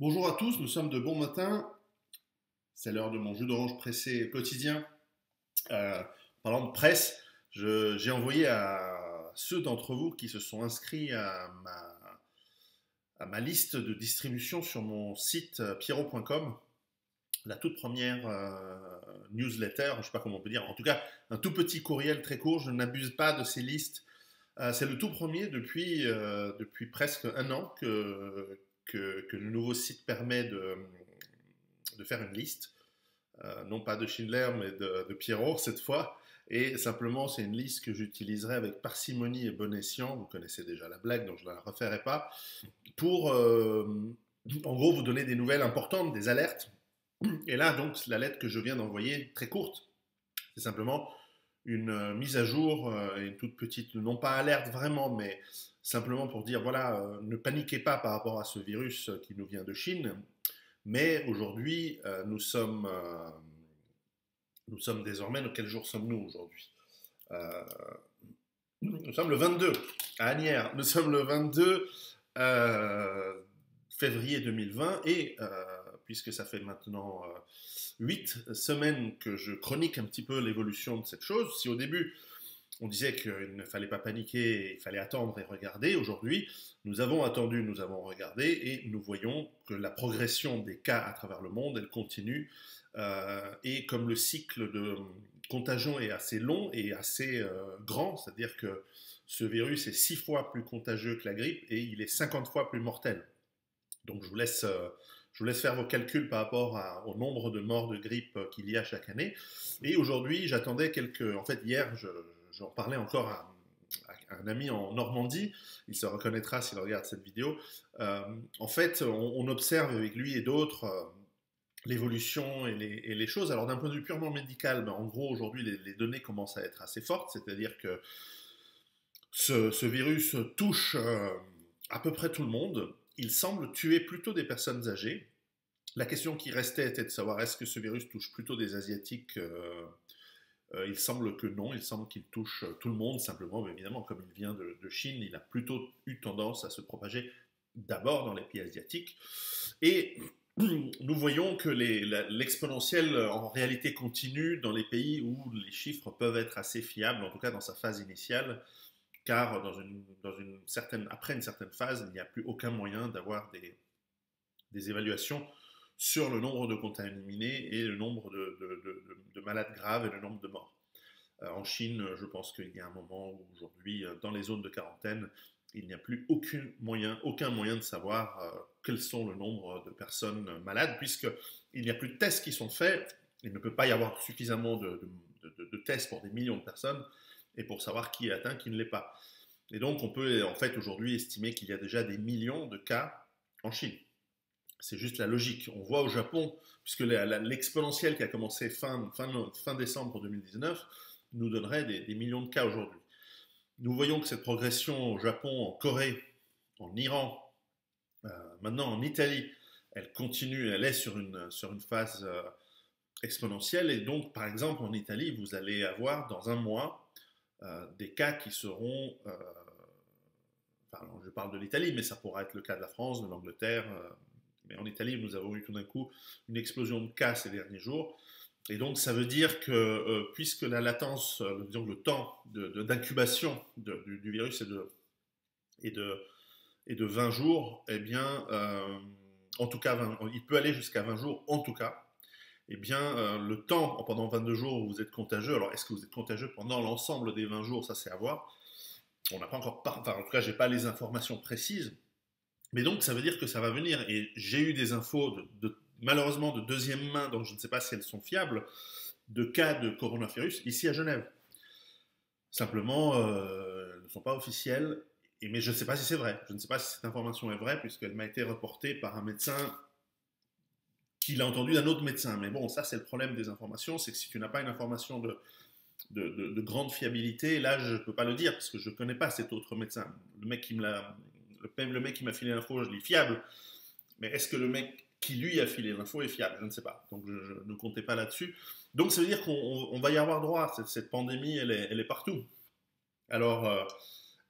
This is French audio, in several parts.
Bonjour à tous, nous sommes de bon matin. C'est l'heure de mon jus d'orange pressé quotidien. Parlant de presse, j'ai envoyé à ceux d'entre vous qui se sont inscrits à ma liste de distribution sur mon site pierrot.com, la toute première newsletter, je ne sais pas comment on peut dire, en tout cas un tout petit courriel très court, je n'abuse pas de ces listes. C'est le tout premier depuis presque un an que le nouveau site permet de faire une liste, non pas de Schindler, mais de Pierrot cette fois. Et simplement, c'est une liste que j'utiliserai avec parcimonie et bon escient. Vous connaissez déjà la blague, donc je ne la referai pas. Pour, en gros, vous donner des nouvelles importantes, des alertes. Et là, donc, la lettre que je viens d'envoyer, très courte, c'est simplement une mise à jour, une toute petite, non pas alerte vraiment, mais simplement pour dire, voilà, ne paniquez pas par rapport à ce virus qui nous vient de Chine, mais aujourd'hui, nous sommes désormais, quel jour sommes-nous aujourd'hui? Nous sommes le 22, à Asnières, nous sommes le 22 février 2020, et puisque ça fait maintenant 8 semaines que je chronique un petit peu l'évolution de cette chose, si au début on disait qu'il ne fallait pas paniquer, il fallait attendre et regarder, aujourd'hui nous avons attendu, nous avons regardé, et nous voyons que la progression des cas à travers le monde, elle continue, et comme le cycle de contagion est assez long et assez grand, c'est-à-dire que ce virus est 6 fois plus contagieux que la grippe et il est 50 fois plus mortel. Donc je vous laisse faire vos calculs par rapport au nombre de morts de grippe qu'il y a chaque année. Et aujourd'hui, j'attendais En fait, hier, j'en parlais encore à un ami en Normandie. Il se reconnaîtra s'il regarde cette vidéo. En fait, on observe avec lui et d'autres l'évolution et les choses. Alors d'un point de vue purement médical, en gros, aujourd'hui, les données commencent à être assez fortes. C'est-à-dire que ce virus touche à peu près tout le monde. Il semble tuer plutôt des personnes âgées. La question qui restait était de savoir est-ce que ce virus touche plutôt des Asiatiques. Il semble que non, il semble qu'il touche tout le monde, simplement, mais évidemment, comme il vient de Chine, il a plutôt eu tendance à se propager d'abord dans les pays asiatiques. Et nous voyons que l'exponentielle en réalité continue dans les pays où les chiffres peuvent être assez fiables, en tout cas dans sa phase initiale, car après une certaine phase, il n'y a plus aucun moyen d'avoir des évaluations sur le nombre de contaminés et le nombre de malades graves et le nombre de morts. En Chine, je pense qu'il y a un moment où aujourd'hui, dans les zones de quarantaine, il n'y a plus aucun moyen de savoir quels sont le nombre de personnes malades, puisqu'il n'y a plus de tests qui sont faits. Il ne peut pas y avoir suffisamment de tests pour des millions de personnes et pour savoir qui est atteint, qui ne l'est pas. Et donc, on peut en fait aujourd'hui estimer qu'il y a déjà des millions de cas en Chine. C'est juste la logique. On voit au Japon, puisque l'exponentielle qui a commencé fin décembre 2019 nous donnerait des millions de cas aujourd'hui. Nous voyons que cette progression au Japon, en Corée, en Iran, maintenant en Italie, elle continue, elle est sur une phase exponentielle. Et donc, par exemple, en Italie, vous allez avoir dans un mois des cas qui seront... enfin, je parle de l'Italie, mais ça pourra être le cas de la France, de l'Angleterre... mais en Italie, nous avons eu tout d'un coup une explosion de cas ces derniers jours. Et donc, ça veut dire que puisque la latence, disons le temps d'incubation du virus est de 20 jours, eh bien, en tout cas, il peut aller jusqu'à 20 jours, en tout cas. Eh bien, le temps, pendant 22 jours où vous êtes contagieux, alors est-ce que vous êtes contagieux pendant l'ensemble des 20 jours? Ça, c'est à voir. On n'a pas encore, enfin, en tout cas, je n'ai pas les informations précises. Mais donc, ça veut dire que ça va venir. Et j'ai eu des infos, malheureusement, de deuxième main, donc je ne sais pas si elles sont fiables, de cas de coronavirus ici à Genève. Simplement, elles ne sont pas officielles. Mais je ne sais pas si c'est vrai. Je ne sais pas si cette information est vraie, puisqu'elle m'a été reportée par un médecin qui l'a entendu d'un autre médecin. Mais bon, ça, c'est le problème des informations, c'est que si tu n'as pas une information de grande fiabilité, là, je ne peux pas le dire, parce que je ne connais pas cet autre médecin. Le mec qui m'a filé l'info, je l'ai fiable. Mais est-ce que le mec qui lui a filé l'info est fiable? Je ne sais pas. Donc je ne comptais pas là-dessus. Donc ça veut dire qu'on va y avoir droit. Cette pandémie, elle est partout. Alors,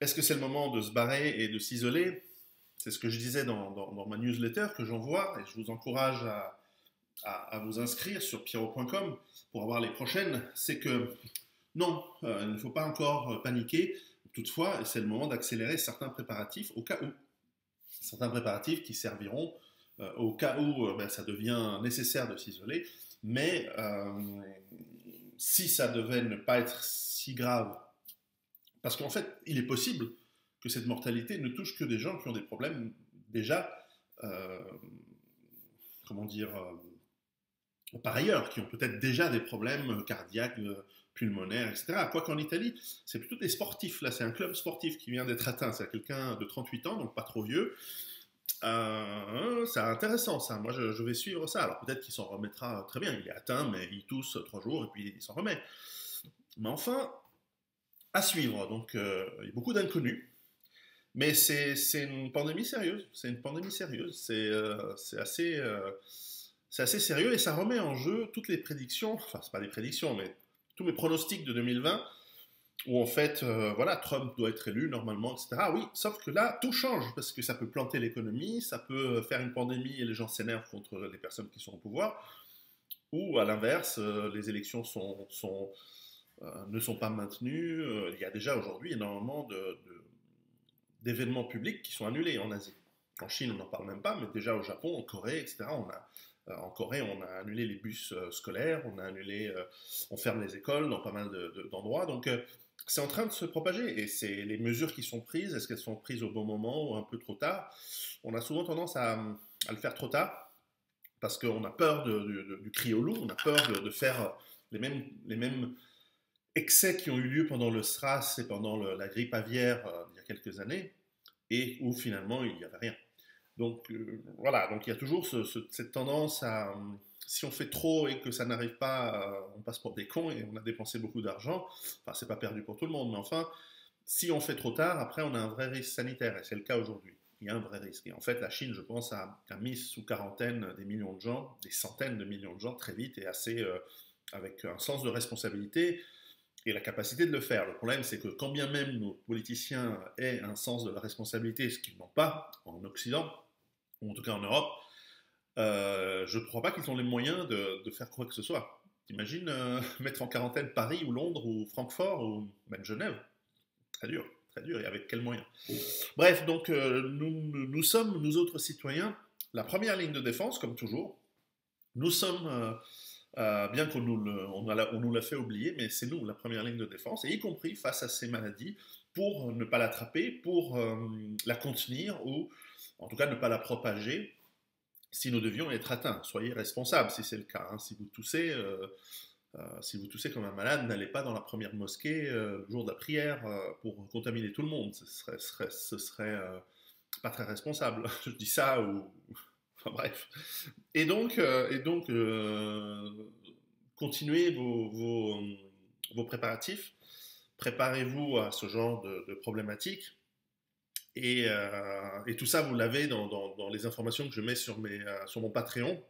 est-ce que c'est le moment de se barrer et de s'isoler? c'est ce que je disais dans ma newsletter que j'envoie, et je vous encourage à vous inscrire sur pierrot.com pour avoir les prochaines, c'est que non, il ne faut pas encore paniquer. Toutefois, c'est le moment d'accélérer certains préparatifs au cas où. Certains préparatifs qui serviront au cas où ben, ça devient nécessaire de s'isoler. Mais si ça devait ne pas être si grave, parce qu'en fait, il est possible que cette mortalité ne touche que des gens qui ont des problèmes déjà, euh, comment dire, par ailleurs, qui ont peut-être déjà des problèmes cardiaques, pulmonaires, etc. Quoiqu'en Italie, c'est plutôt des sportifs. Là, c'est un club sportif qui vient d'être atteint. C'est quelqu'un de 38 ans, donc pas trop vieux. C'est intéressant ça. Moi, je vais suivre ça. Alors peut-être qu'il s'en remettra très bien. Il est atteint, mais il tousse 3 jours et puis il s'en remet. Mais enfin, à suivre. Donc, il y a beaucoup d'inconnus. Mais c'est une pandémie sérieuse. C'est une pandémie sérieuse. C'est assez sérieux et ça remet en jeu toutes les prédictions. Enfin, c'est pas des prédictions, mais tous mes pronostics de 2020 où en fait, voilà, Trump doit être élu normalement, etc. Ah oui, sauf que là, tout change, parce que ça peut planter l'économie, ça peut faire une pandémie et les gens s'énervent contre les personnes qui sont au pouvoir, ou à l'inverse, les élections ne sont pas maintenues. Il y a déjà aujourd'hui énormément d'événements publics qui sont annulés en Asie. En Chine, on n'en parle même pas, mais déjà au Japon, en Corée, etc., en Corée, on a annulé les bus scolaires, on ferme les écoles dans pas mal d'endroits. Donc, c'est en train de se propager. Et c'est les mesures qui sont prises, est-ce qu'elles sont prises au bon moment ou un peu trop tard? On a souvent tendance à le faire trop tard parce qu'on a peur du cri au loup, on a peur de faire les mêmes excès qui ont eu lieu pendant le SRAS et pendant la grippe aviaire il y a quelques années et où finalement il n'y avait rien. Donc voilà, donc il y a toujours cette tendance à, si on fait trop et que ça n'arrive pas, on passe pour des cons et on a dépensé beaucoup d'argent. Enfin, c'est pas perdu pour tout le monde, mais enfin, si on fait trop tard, après on a un vrai risque sanitaire et c'est le cas aujourd'hui. Il y a un vrai risque. Et en fait, la Chine, je pense, a mis sous quarantaine des millions de gens, des centaines de millions de gens très vite et assez, avec un sens de responsabilité et la capacité de le faire. Le problème, c'est que quand bien même nos politiciens aient un sens de la responsabilité, ce qu'ils n'ont pas en Occident, ou en tout cas en Europe, je ne crois pas qu'ils ont les moyens de faire quoi que ce soit. T'imagines mettre en quarantaine Paris ou Londres ou Francfort ou même Genève? Très dur, et avec quels moyens? Bref, donc nous sommes, nous autres citoyens, la première ligne de défense, comme toujours. Nous sommes bien qu'on on nous l'a fait oublier, mais c'est nous la première ligne de défense, et y compris face à ces maladies, pour ne pas l'attraper, pour la contenir, ou en tout cas ne pas la propager, si nous devions être atteints. Soyez responsables si c'est le cas. Hein. Si vous toussez comme un malade, n'allez pas dans la première mosquée le jour de la prière pour contaminer tout le monde. Ce serait pas très responsable. Je dis ça ou... Enfin bref. Et donc continuez vos préparatifs. Préparez-vous à ce genre de problématiques. Et tout ça, vous l'avez dans les informations que je mets sur mon Patreon.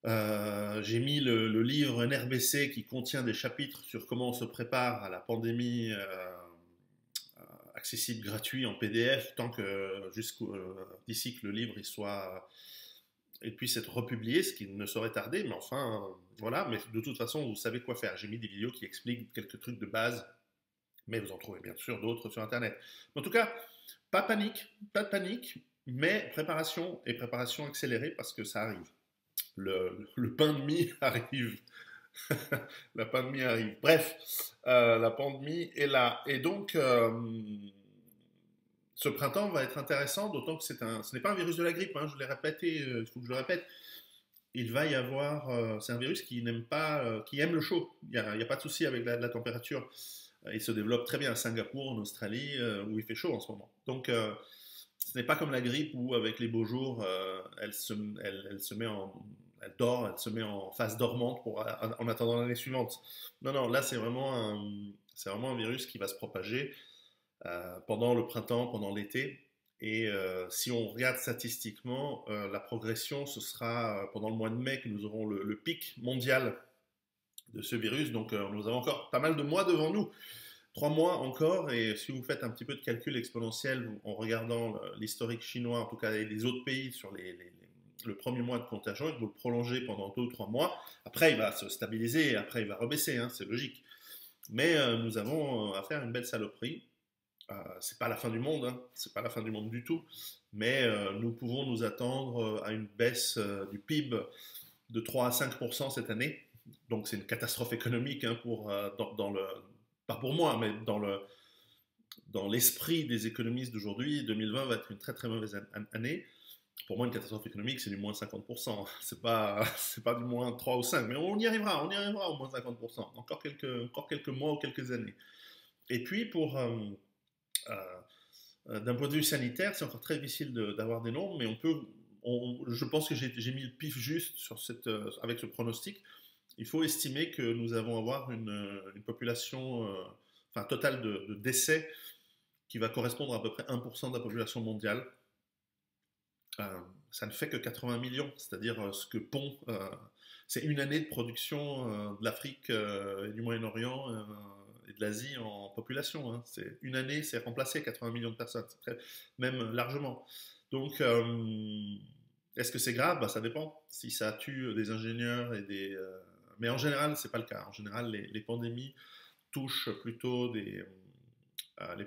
J'ai mis le livre NRBC qui contient des chapitres sur comment on se prépare à la pandémie accessible gratuit en PDF tant que d'ici que le livre il puisse être republié, ce qui ne saurait tarder, mais enfin voilà, mais de toute façon vous savez quoi faire. J'ai mis des vidéos qui expliquent quelques trucs de base, mais vous en trouvez bien sûr d'autres sur internet. En tout cas, pas de panique, mais préparation et préparation accélérée parce que ça arrive. Le pain de mie arrive. La pandémie arrive. Bref, la pandémie est là. Et donc, ce printemps va être intéressant, d'autant que ce n'est pas un virus de la grippe, hein, je l'ai répété, il faut que je le répète. Il va y avoir, c'est un virus qui n'aime pas, qui aime le chaud. Il n'y a pas de souci avec la température. Il se développe très bien à Singapour, en Australie, où il fait chaud en ce moment. Donc, ce n'est pas comme la grippe où, avec les beaux jours, elle dort, elle se met en phase dormante en attendant l'année suivante. Non, non, là, c'est vraiment un virus qui va se propager pendant le printemps, pendant l'été. Et si on regarde statistiquement, la progression, ce sera pendant le mois de mai que nous aurons le pic mondial de ce virus. Donc, nous avons encore pas mal de mois devant nous. 3 mois encore, et si vous faites un petit peu de calcul exponentiel en regardant l'historique chinois, en tout cas et les autres pays sur le premier mois de contagion, et que vous le prolongez pendant 2 ou 3 mois, après il va se stabiliser et après il va rebaisser, hein, c'est logique. Mais nous avons affaire à une belle saloperie. C'est pas la fin du monde, hein, c'est pas la fin du monde du tout, mais nous pouvons nous attendre à une baisse du PIB de 3 à 5% cette année. Donc c'est une catastrophe économique, hein, pas pour moi, mais dans l'esprit des économistes d'aujourd'hui. 2020 va être une très très mauvaise année. Pour moi, une catastrophe économique, c'est du moins 50%. C'est pas du moins 3 ou 5, mais on y arrivera au moins 50%. Encore quelques mois ou quelques années. Et puis, d'un point de vue sanitaire, c'est encore très difficile d'avoir des nombres, mais je pense que j'ai mis le pif juste avec ce pronostic. Il faut estimer que nous allons avoir une population, enfin, totale de décès qui va correspondre à peu près 1% de la population mondiale. Ça ne fait que 80 millions, c'est-à-dire ce que c'est une année de production de l'Afrique et du Moyen-Orient et de l'Asie en population. Hein. C'est une année, c'est remplacé 80 millions de personnes, même largement. Donc, est-ce que c'est grave? Bah, ça dépend. Si ça tue des ingénieurs mais en général, c'est pas le cas. En général, les pandémies touchent plutôt les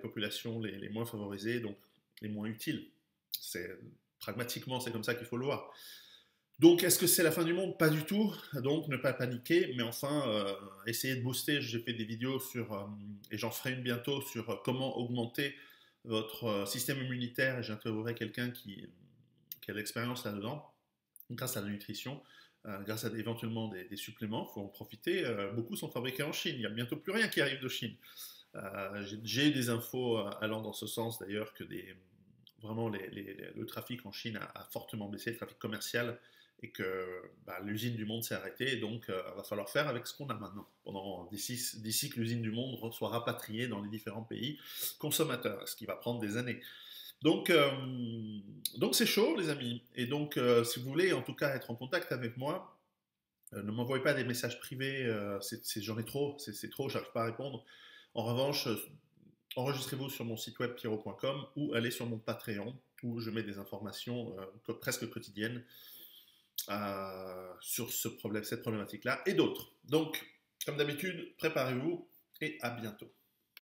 populations les moins favorisées, donc les moins utiles. Pragmatiquement, c'est comme ça qu'il faut le voir. Donc, est-ce que c'est la fin du monde? Pas du tout. Donc, ne pas paniquer, mais enfin, essayer de booster. J'ai fait des vidéos et j'en ferai une bientôt, sur comment augmenter votre système immunitaire. Et j'interviewerai quelqu'un qui a de l'expérience là-dedans, grâce à la nutrition, grâce à éventuellement des suppléments. Il faut en profiter. Beaucoup sont fabriqués en Chine. Il n'y a bientôt plus rien qui arrive de Chine. J'ai des infos allant dans ce sens, d'ailleurs, que vraiment le trafic en Chine a fortement baissé, le trafic commercial, et que l'usine du monde s'est arrêtée, et donc il va falloir faire avec ce qu'on a maintenant, d'ici que l'usine du monde soit rapatriée dans les différents pays consommateurs, ce qui va prendre des années. Donc c'est chaud, les amis. Et donc, si vous voulez en tout cas être en contact avec moi, ne m'envoyez pas des messages privés, j'en ai trop, c'est trop, j'arrive pas à répondre. En revanche, enregistrez-vous sur mon site web pierrot.com ou allez sur mon Patreon où je mets des informations presque quotidiennes sur cette problématique-là et d'autres. Donc, comme d'habitude, préparez-vous et à bientôt.